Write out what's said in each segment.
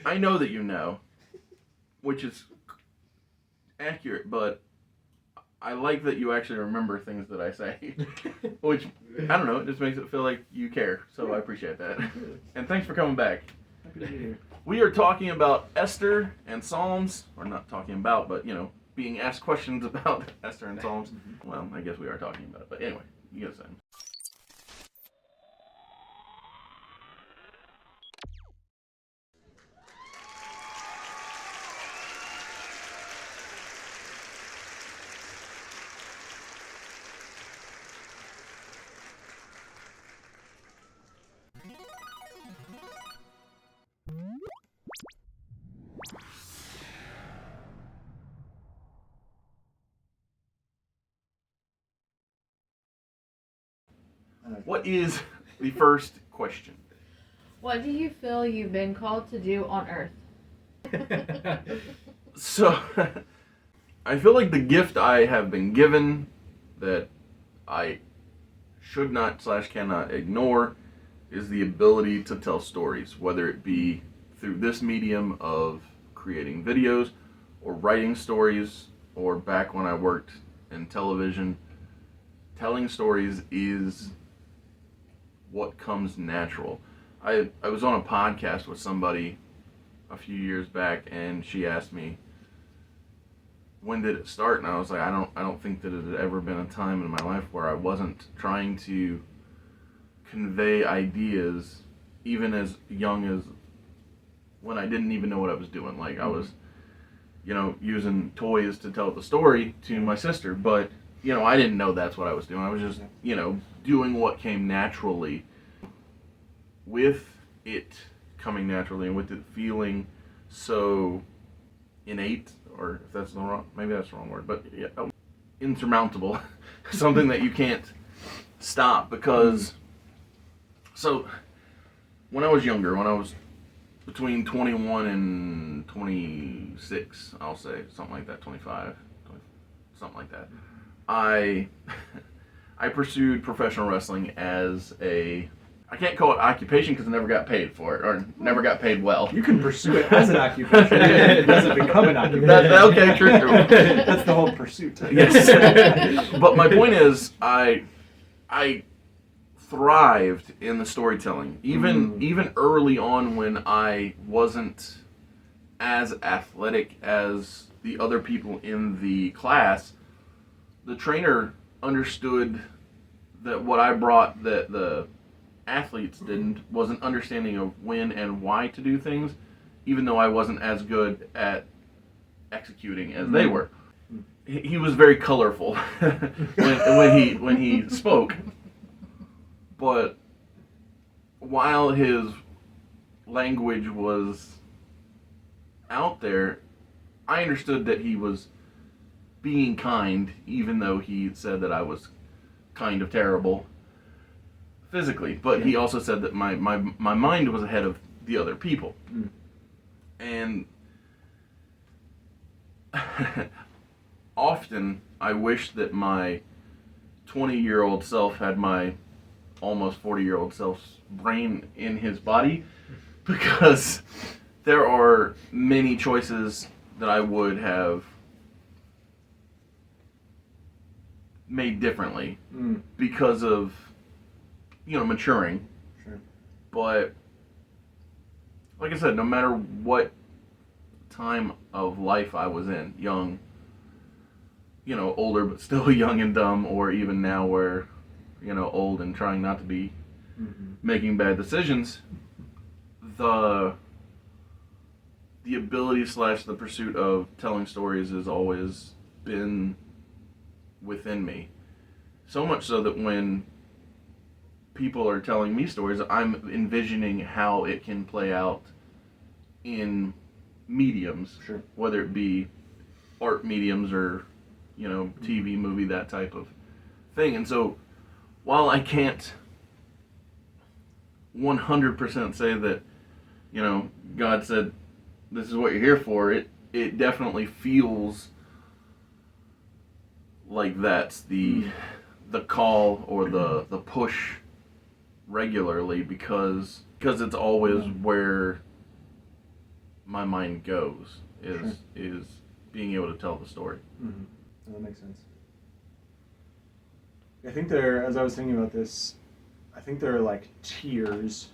I know that you know, which is accurate, but I like that you actually remember things that I say, which, I don't know, it just makes it feel like you care, so I appreciate that. And thanks for coming back. Happy to be here. We are talking about Esther and Psalms, or not talking about, but, being asked questions about Esther and Psalms. Well, I guess we are talking about it, but anyway, you get the same. What is the first question? What do you feel you've been called to do on Earth? So, I feel like the gift I have been given that I should not / cannot ignore is the ability to tell stories, whether it be through this medium of creating videos or writing stories, or back when I worked in television. Telling stories is what comes natural. I was on a podcast with somebody a few years back, and she asked me, when did it start? And I was like, I don't think that it had ever been a time in my life where I wasn't trying to convey ideas, even as young as when I didn't even know what I was doing. Like, I was, using toys to tell the story to my sister, but, I didn't know that's what I was doing. I was just, doing what came naturally. With it coming naturally and with it feeling so innate, or if that's the wrong, maybe that's the wrong word, but yeah, insurmountable, something that you can't stop. Because, so, when I was younger, when I was between 21 and 26, I'll say, something like that, 25, 20, something like that, I pursued professional wrestling as I can't call it occupation because I never got paid for it, or never got paid well. You can pursue it as an occupation. It doesn't become an occupation. Okay, true. That's the whole pursuit. Yes. But my point is, I thrived in the storytelling. Even early on, when I wasn't as athletic as the other people in the class, the trainer understood that what I brought that the athletes didn't was an understanding of when and why to do things, even though I wasn't as good at executing as they were. He was very colorful when he spoke, but while his language was out there, I understood that he was being kind, even though he said that I was kind of terrible physically. But he also said that my mind was ahead of the other people. And often I wish that my 20-year-old self had my almost 40-year-old self's brain in his body, because there are many choices that I would have made differently because of maturing. Sure. But like I said, no matter what time of life I was in, young, older but still young and dumb, or even now where old and trying not to be making bad decisions, the ability / the pursuit of telling stories has always been within me. So much so that when people are telling me stories, I'm envisioning how it can play out in mediums, Sure. whether it be art mediums or TV, movie, that type of thing. And so while I can't 100% say that God said this is what you're here for, it definitely feels like that's the call or the push regularly, because it's always where my mind goes is being able to tell the story. Mm-hmm. That makes sense. I think as I was thinking about this, I think there are like tiers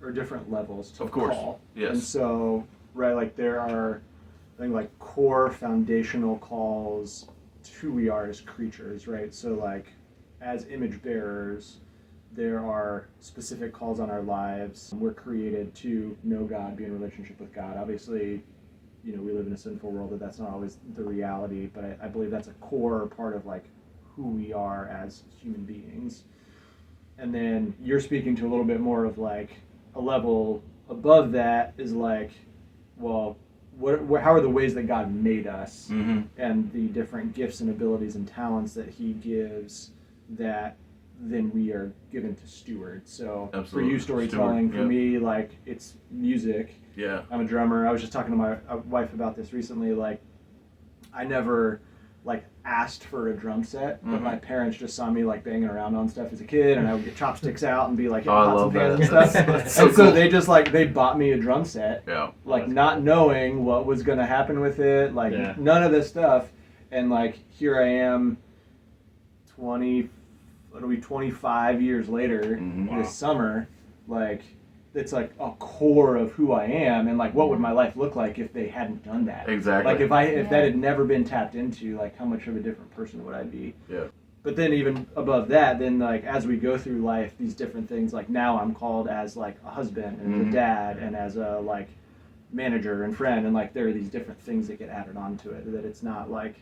or different levels to Of course, call. yes. And so, right, like there are, I think, like core foundational calls to who we are as creatures, right? So, like, as image bearers, there are specific calls on our lives. We're created to know God, be in relationship with God. Obviously, we live in a sinful world, that's not always the reality, but I believe that's a core part of like who we are as human beings. And then you're speaking to a little bit more of like a level above that is like, well, how are the ways that God made us and the different gifts and abilities and talents that He gives that then we are given to steward. So Absolutely. For you, storytelling. Steward, for me, like it's music. Yeah. I'm a drummer. I was just talking to my wife about this recently. Like, I never like asked for a drum set, but my parents just saw me like banging around on stuff as a kid, and I would get chopsticks out and be like hitting I pots love and pans that. and stuff. That's so And so cool. they just they bought me a drum set, Yeah. like not knowing what was gonna happen with it, like Yeah. none of this stuff, and like here I am, 25 years later Wow. this summer, like it's like a core of who I am, and like what would my life look like if they hadn't done that? Exactly. Like if that had never been tapped into, like how much of a different person would I be? Yeah. But then even above that, then like as we go through life, these different things, like now I'm called as like a husband and as a dad and as a like manager and friend, and like there are these different things that get added onto it, that it's not like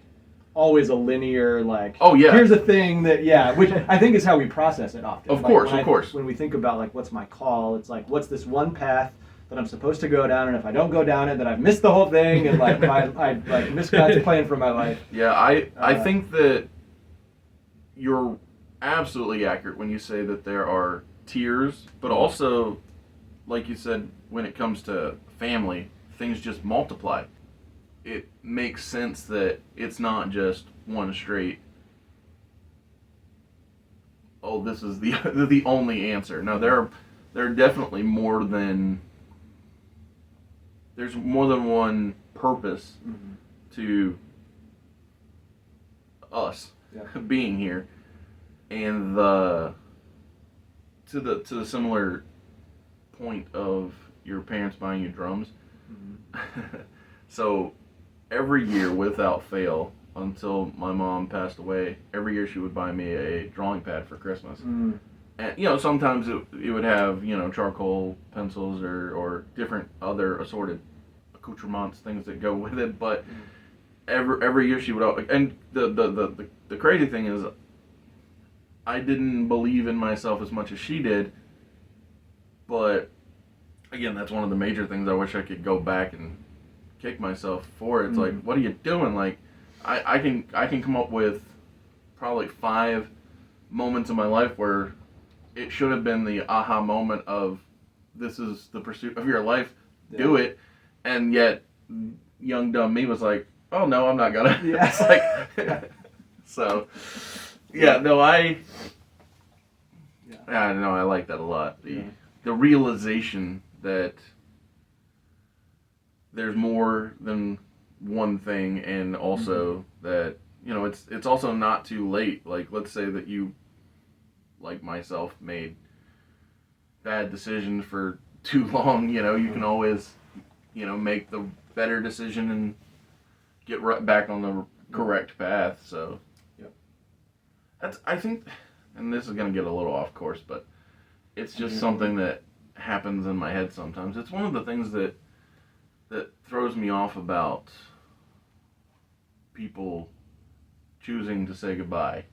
always a linear like, Oh, yeah. here's a thing that which I think is how we process it often. Of Like, course. when we think about like what's my call, it's like what's this one path that I'm supposed to go down, and if I don't go down it, then I've missed the whole thing, and like I like missed God's plan for my life. Yeah, I think that you're absolutely accurate when you say that there are tiers, but also, like you said, when it comes to family, things just multiply. It makes sense that it's not just one straight, oh, this is the only answer. No, there are definitely there's more than one purpose to us being here, and to the similar point of your parents buying you drums. So every year without fail until my mom passed away, every year she would buy me a drawing pad for Christmas. And sometimes it would have charcoal pencils or different other assorted accoutrements, things that go with it, but every year she would, and the crazy thing is I didn't believe in myself as much as she did, but again, that's one of the major things I wish I could go back and kick myself for. It's like, what are you doing? Like, I can come up with probably 5 moments in my life where it should have been the aha moment of, this is the pursuit of your life, do it, and yet young dumb me was like, oh no, I'm not gonna. It's like, so I like that a lot. The realization that there's more than one thing, and also that it's also not too late. Like, let's say that you, like myself, made bad decisions for too long. You can always make the better decision and get right back on the correct path. So I think, and this is gonna get a little off course, but it's just something that happens in my head sometimes. It's one of the things that throws me off about people choosing to say goodbye.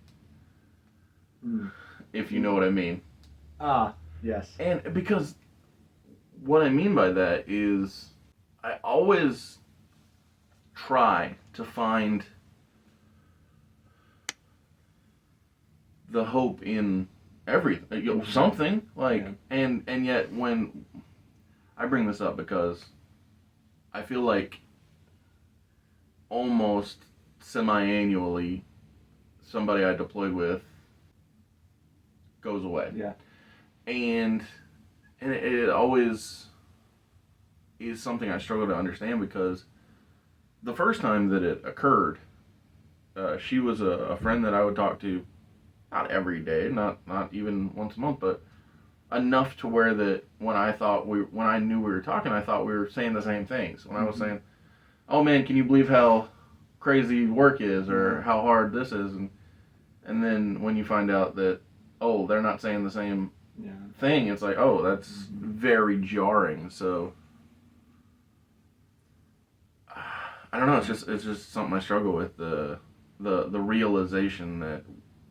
If you know what I mean. Yes. And because what I mean by that is I always try to find the hope in everything, something like, and yet when I bring this up because I feel like almost semi-annually somebody I deployed with goes away. Yeah. And it always is something I struggle to understand, because the first time that it occurred, she was a friend that I would talk to, not every day, not even once a month, but enough to where that when I knew we were talking, I thought we were saying the same things. When I was saying, "Oh man, can you believe how crazy work is, or how hard this is?" And then when you find out that, oh, they're not saying the same thing, it's like, oh, that's very jarring. So I don't know. It's just something I struggle with, the realization that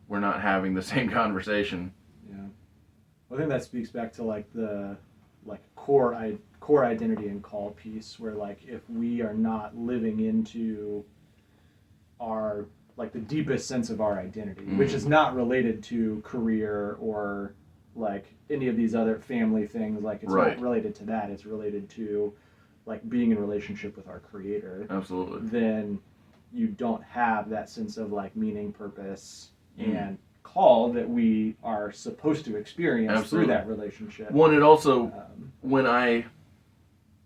we're not having the same conversation. Yeah, I think that speaks back to like the core identity and call piece, where like if we are not living into our like the deepest sense of our identity, which is not related to career or like any of these other family things, like it's not related to that, it's related to like being in relationship with our Creator. Absolutely. Then you don't have that sense of like meaning, purpose, and call that we are supposed to experience through that relationship. One, it also, when I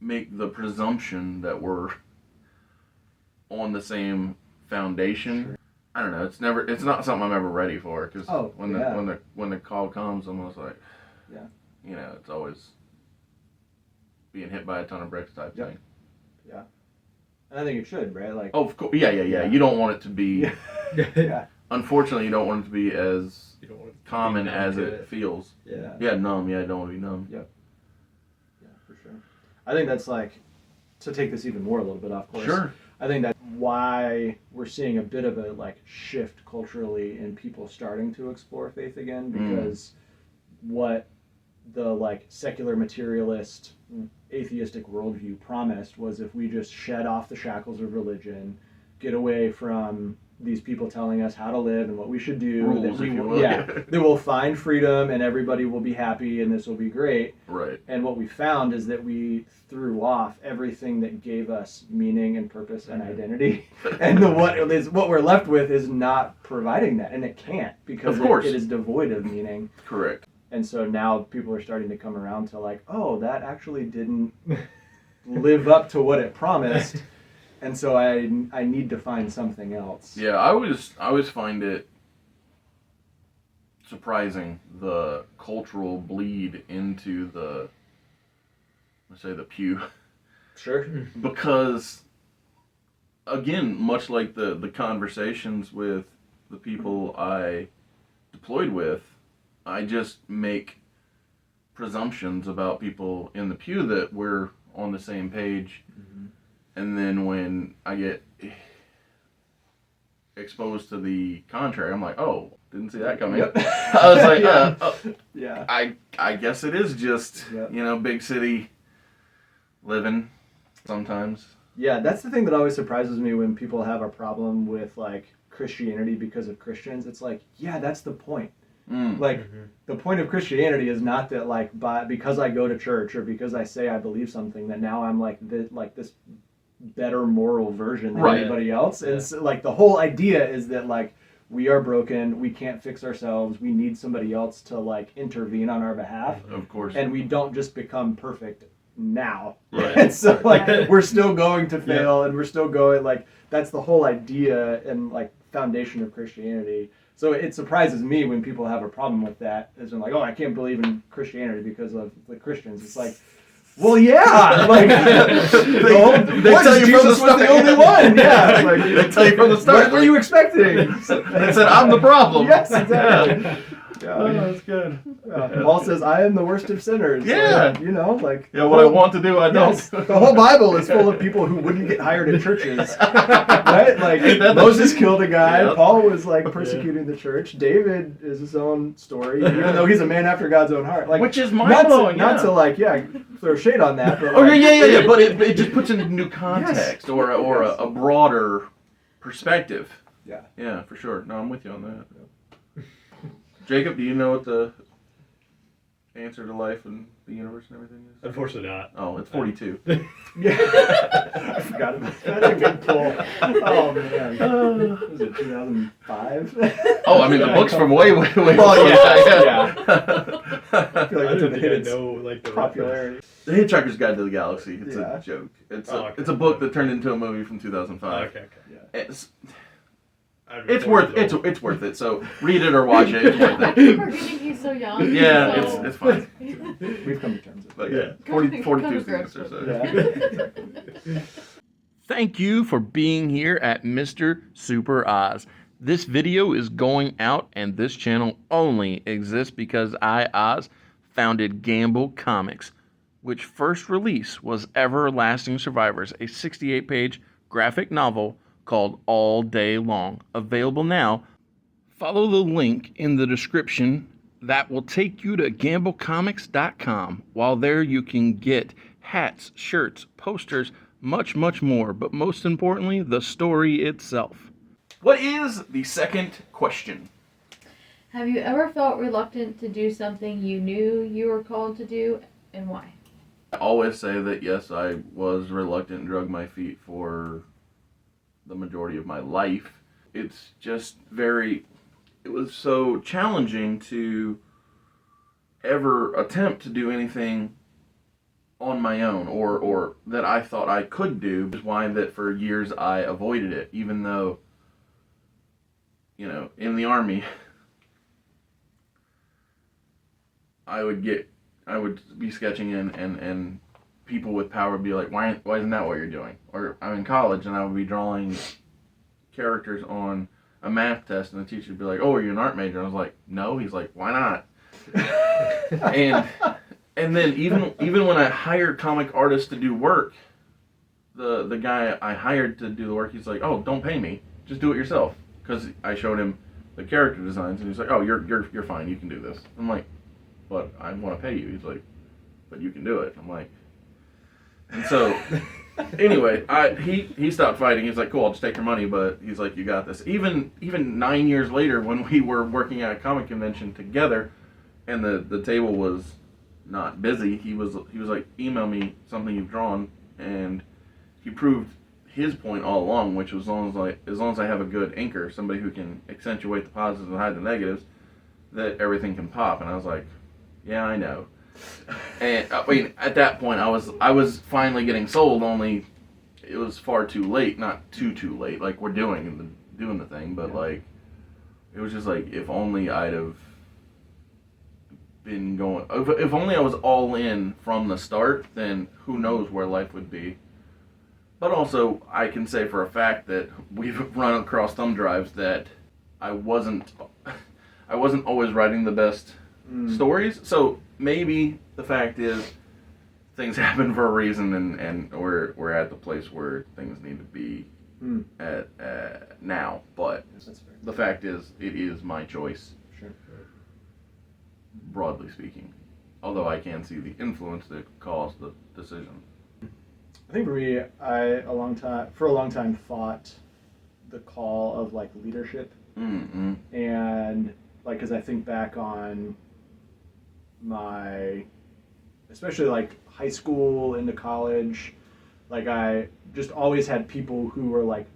make the presumption that we're on the same foundation, I don't know. It's not something I'm ever ready for, because when the call comes, I'm almost like, you know, it's always being hit by a ton of bricks type thing. Yeah, and I think it should, right? Like, of course, yeah. You don't want it to be. Yeah. Unfortunately, you don't want it to be as common as it feels. Yeah. Yeah, numb. Yeah, I don't want to be numb. Yep. Yeah, for sure. I think that's like, to take this even more a little bit off course. Sure. I think that's why we're seeing a bit of a like shift culturally in people starting to explore faith again, because what the like secular materialist atheistic worldview promised was, if we just shed off the shackles of religion, get away from these people telling us how to live and what we should do, rules, that we if you will, will. that we'll find freedom and everybody will be happy and this will be great. Right. And what we found is that we threw off everything that gave us meaning and purpose and identity, and what we're left with is not providing that, and it can't, because it is devoid of meaning. Correct. And so now people are starting to come around to like, oh, that actually didn't live up to what it promised, and so I need to find something else. Yeah, I always find it surprising, the cultural bleed into the, let's say, the pew. Sure. Because again, much like the conversations with the people I deployed with, I just make presumptions about people in the pew that we're on the same page. And then when I get exposed to the contrary, I'm like, oh, didn't see that coming. Yep. I was like, yeah. I guess it is just, big city living sometimes. Yeah, that's the thing that always surprises me when people have a problem with like Christianity because of Christians. It's like, yeah, that's the point. Like, the point of Christianity is not that like because I go to church or because I say I believe something, that now I'm like this better moral version than anybody else. And so, like, the whole idea is that like we are broken, we can't fix ourselves, we need somebody else to like intervene on our behalf. Of course. And we don't just become perfect now. Right. And so like we're still going to fail, and we're still going, like, that's the whole idea and like foundation of Christianity. So it surprises me when people have a problem with that, as in like, oh, I can't believe in Christianity because of the Christians. It's like, well, yeah, like they tell you from the start. The only one. Yeah, like, they tell you from the start. What were you expecting? They said, I'm the problem. Yes, exactly. Oh, that's good. Paul says, I am the worst of sinners. Yeah. So, like... Yeah, what I want to do, I don't. Yes, the whole Bible is full of people who wouldn't get hired at churches. Right? Like, Moses killed a guy. Yep. Paul was, like, persecuting the church. David is his own story, even though he's a man after God's own heart. Like, which is mind-blowing, Not to, like, throw shade on that. But, like, yeah. But it just puts into new context or a broader perspective. Yeah. Yeah, for sure. No, I'm with you on that. Jacob, do you know what the answer to life and the universe and everything is? Unfortunately not. Oh, it's 42. Yeah. I forgot about that. That's a good pull. Oh man. Was it 2005? Oh, I mean, the book's from way Well, before yeah, that. I feel like I it's didn't hit think I its know like the popularity. The Hitchhiker's Guide to the Galaxy. It's Yeah. a joke. It's Oh, a okay. it's a book that turned into a movie from reference. 2005. Okay. Yeah. It's worth it's worth it. So read it or watch it. It's worth I it. keep forgetting he's so young. Yeah, so. it's fine. We've come to terms with But it. yeah, Come 42 to is the grips answer. with So. Yeah. Thank you for being here at Mr. Super Oz. This video is going out, and this channel only exists because I, Oz, founded Gamble Comics, which first release was Everlasting Survivors, a 68-page graphic novel called All Day Long. Available now. Follow the link in the description that will take you to gamblecomics.com. While there, you can get hats, shirts, posters, much, much more, but most importantly, the story itself. What is the second question? Have you ever felt reluctant to do something you knew you were called to do, and why? I always say that yes, I was reluctant and drug my feet for the majority of my life. It's just it was so challenging to ever attempt to do anything on my own or that I thought I could do. Is why that for years I avoided it, even though, you know, in the Army, I would be sketching and people with power would be like, why isn't that what you're doing? Or I'm in college and I would be drawing characters on a math test and the teacher would be like, oh, are you an art major? And I was like, no. He's like, why not? and then even when I hired comic artists to do work, the guy I hired to do the work, he's like, oh, don't pay me, just do it yourself. Because I showed him the character designs and he's like, oh, you're fine, you can do this. I'm like, but I want to pay you. He's like, but you can do it. I'm like, and so anyway, he stopped fighting. He's like, cool, I'll just take your money, but he's like, you got this. Even 9 years later, when we were working at a comic convention together, and the table was not busy, he was like, email me something you've drawn, and he proved his point all along, which was as long as I have a good anchor, somebody who can accentuate the positives and hide the negatives, that everything can pop. And I was like, yeah, I know. And I mean, at that point, I was finally getting sold. Only it was far too late. Not too late. Like we're doing the thing, but like it was just like if only I'd have been going. If only I was all in from the start, then who knows where life would be. But also, I can say for a fact that we've run across thumb drives that I wasn't always writing the best stories. So maybe the fact is things happen for a reason, and we're at the place where things need to be at now. But That's fair. the fact is, it is my choice, Sure. broadly speaking. Although I can see the influence that caused the decision. I think for me, for a long time fought the call of like leadership, Mm-hmm. and like because I think back on my, especially like high school into college, like I just always had people who were like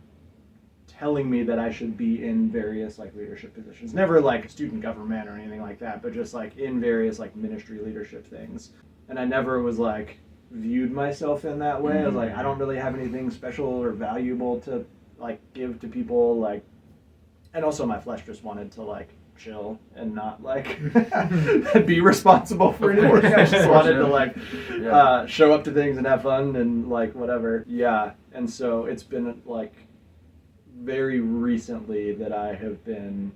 telling me that I should be in various like leadership positions. Never like student government or anything like that, but just like in various like ministry leadership things. And I never was like viewed myself in that way. I was like, I don't really have anything special or valuable to like give to people, like, and also my flesh just wanted to like chill and not like be responsible for Of anything. course. I just Of course, wanted yeah. to like Yeah. show up to things and have fun and like whatever. Yeah. And so it's been like very recently that I have been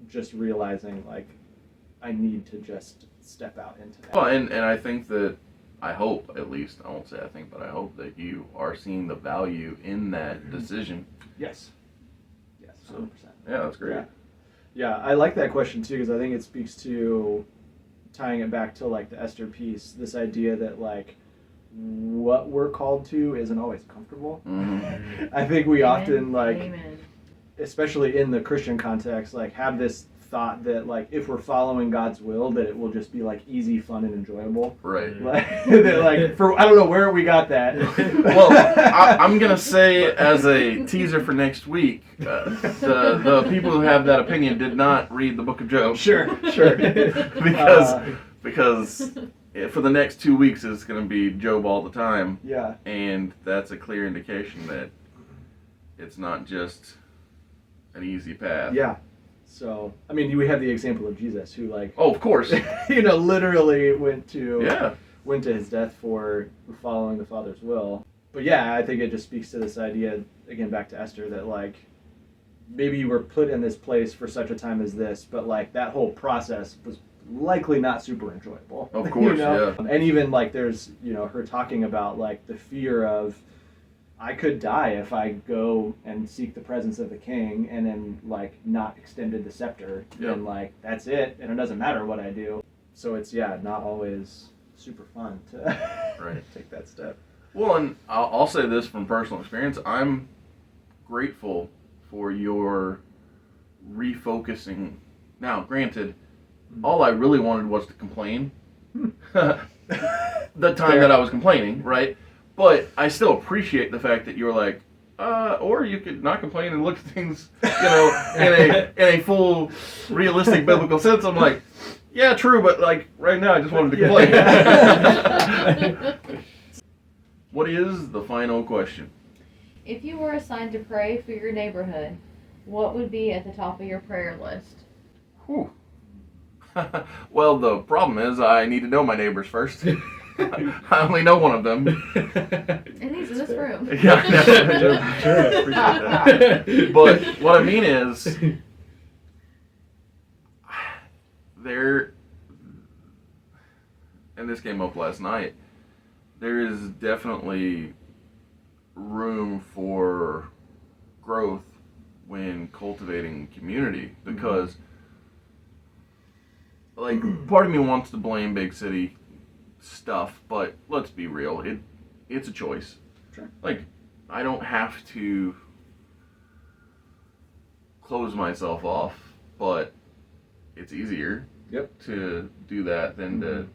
just realizing like I need to just step out into that. Well, and I think that, I hope, at least, I won't say I think, but I hope that you are seeing the value in that decision. Yes. Yes. 100%. Yeah, that's great. Yeah. Yeah, I like that question too because I think it speaks to tying it back to like the Esther piece, this idea that like what we're called to isn't always comfortable. Mm-hmm. I think we Amen. often like, Amen. especially in the Christian context, like have this thought that like if we're following God's will, that it will just be like easy, fun, and enjoyable. Right. Like, that, like for I don't know where we got that. Well, I'm gonna say as a teaser for next week, the people who have that opinion did not read the Book of Job. Sure. because for the next 2 weeks it's gonna be Job all the time, Yeah. and that's a clear indication that it's not just an easy path. Yeah. So I mean, we have the example of Jesus, who like Oh, of course. literally went to Yeah. his death for following the Father's will. But yeah, I think it just speaks to this idea again back to Esther that like maybe you were put in this place for such a time as this, but like that whole process was likely not super enjoyable. Of course, yeah. And even like there's her talking about like the fear of I could die if I go and seek the presence of the king and then like not extended the scepter. Yep. And like that's it, and it doesn't matter what I do. So it's not always super fun to Right. take that step. Well, and I'll say this from personal experience. I'm grateful for your refocusing. Now, granted, all I really wanted was to complain. The time that I was complaining, right? But I still appreciate the fact that you're like, or you could not complain and look at things, in a full, realistic biblical sense. I'm like, yeah, true, but like right now, I just wanted to complain. What is the final question? If you were assigned to pray for your neighborhood, what would be at the top of your prayer list? Whew. Well, the problem is I need to know my neighbors first. I only know one of them. And he's in this room. Yeah, I know. Sure, I appreciate that. But what I mean is, there, and this came up last night, there is definitely room for growth when cultivating community, because like part of me wants to blame big city stuff, but let's be real, it's a choice. Sure. Like I don't have to close myself off, but it's easier to do that than to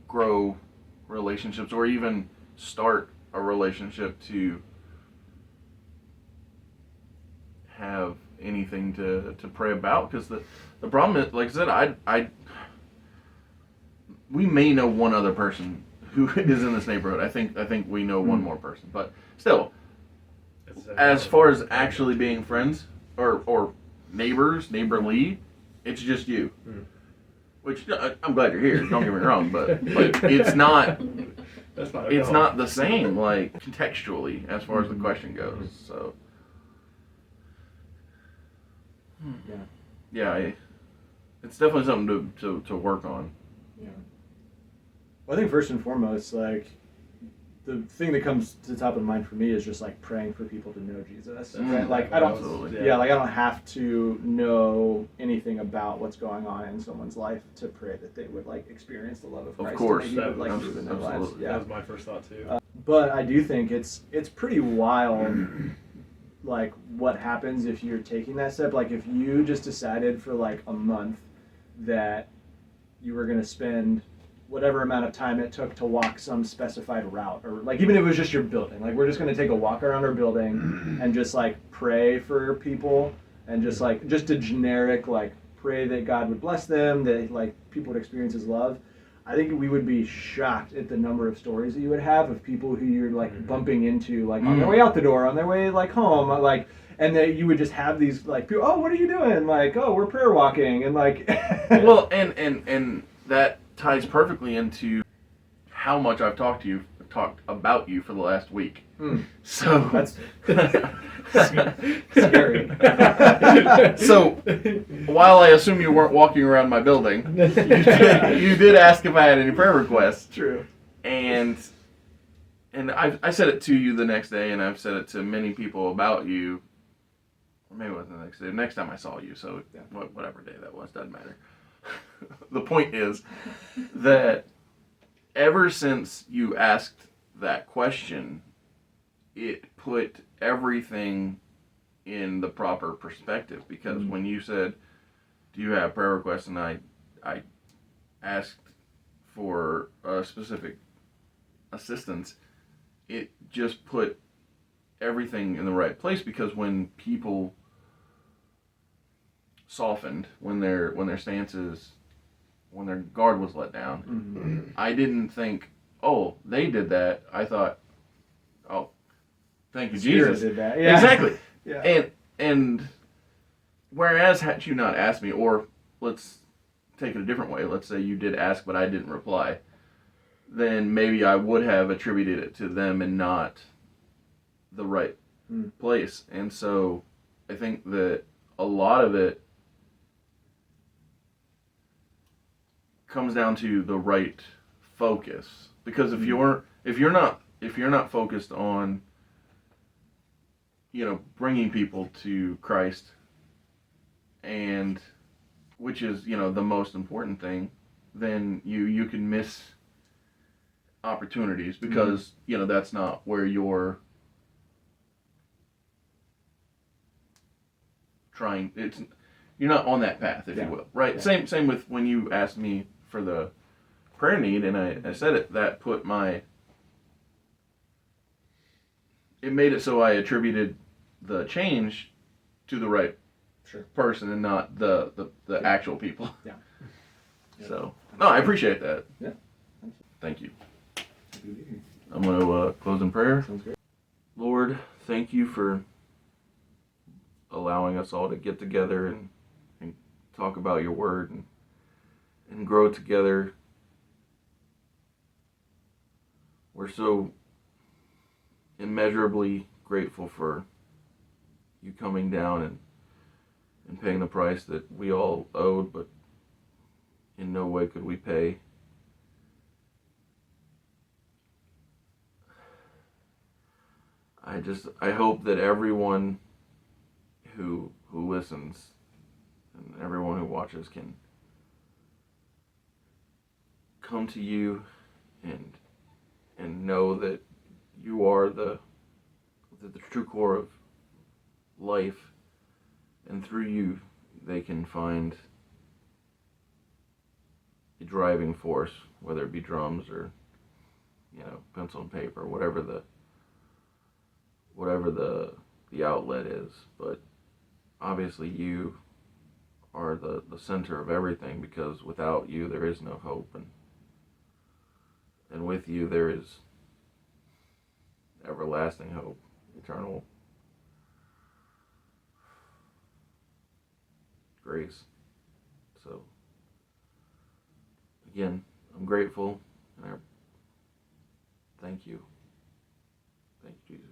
grow relationships or even start a relationship to have anything to pray about, because the problem is, like I said, we may know one other person who is in this neighborhood. I think we know one more person, but still, as far as actually being friends or neighborly, it's just you. Which I'm glad you're here. Don't get me wrong, but it's not. It's not the same, like contextually, as far as the question goes. So, it's definitely something to work on. Yeah. Well, I think first and foremost, like the thing that comes to the top of mind for me is just like praying for people to know Jesus. Right? Like I don't, Absolutely. like I don't have to know anything about what's going on in someone's life to pray that they would like experience the love of Christ. Of course, and maybe would, like move in their lives. absolutely. Yeah. That was my first thought too. But I do think it's pretty wild, like what happens if you're taking that step. Like if you just decided for like a month that you were going to spend whatever amount of time it took to walk some specified route, or like even if it was just your building, like we're just going to take a walk around our building and just like pray for people, and just a generic like pray that God would bless them, that like people would experience his love. I think we would be shocked at the number of stories that you would have of people who you're like bumping into like on their way out the door, on their way like home, like, and that you would just have these like people, oh, what are you doing? Like, oh, we're prayer walking, and like Well, and that ties perfectly into how much I've talked about you for the last week. So that's scary. So while I assume you weren't walking around my building, you did ask if I had any prayer requests. True. And I said it to you the next day, and I've said it to many people about you. Or maybe it wasn't the next day. Next time I saw you, so whatever day that was, doesn't matter. The point is that ever since you asked that question, it put everything in the proper perspective. Because when you said, do you have prayer requests, and I asked for a specific assistance, it just put everything in the right place, because when people softened, when their stances, when their guard was let down, Mm-hmm. I didn't think, oh, they did that. I thought, oh, thank you, Spirit Jesus. did that. Yeah. Exactly. Yeah. And whereas had you not asked me, or let's take it a different way, let's say you did ask but I didn't reply, then maybe I would have attributed it to them and not the right place. And so I think that a lot of it comes down to the right focus, because if you're not focused on, bringing people to Christ, and which is, the most important thing, then you can miss opportunities, because that's not where you're trying. You're not on that path, if you will, right? Yeah. Same with when you asked me for the prayer need, and I said it. That it made it so I attributed the change to the right person, and not the actual people. Yeah. So no, I appreciate that. Yeah. Thank you. Good evening. I'm going to close in prayer. Sounds great. Lord, thank you for allowing us all to get together and talk about your word, and grow together. We're so immeasurably grateful for you coming down and paying the price that we all owed, but in no way could we pay. I hope that everyone who listens and everyone who watches can come to you and know that you are the true core of life, and through you they can find a driving force, whether it be drums or pencil and paper, whatever the outlet is. But obviously you are the center of everything, because without you there is no hope, and with you there is everlasting hope, eternal grace. So again, I'm grateful, and I thank you. Thank you, Jesus.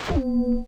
Amen.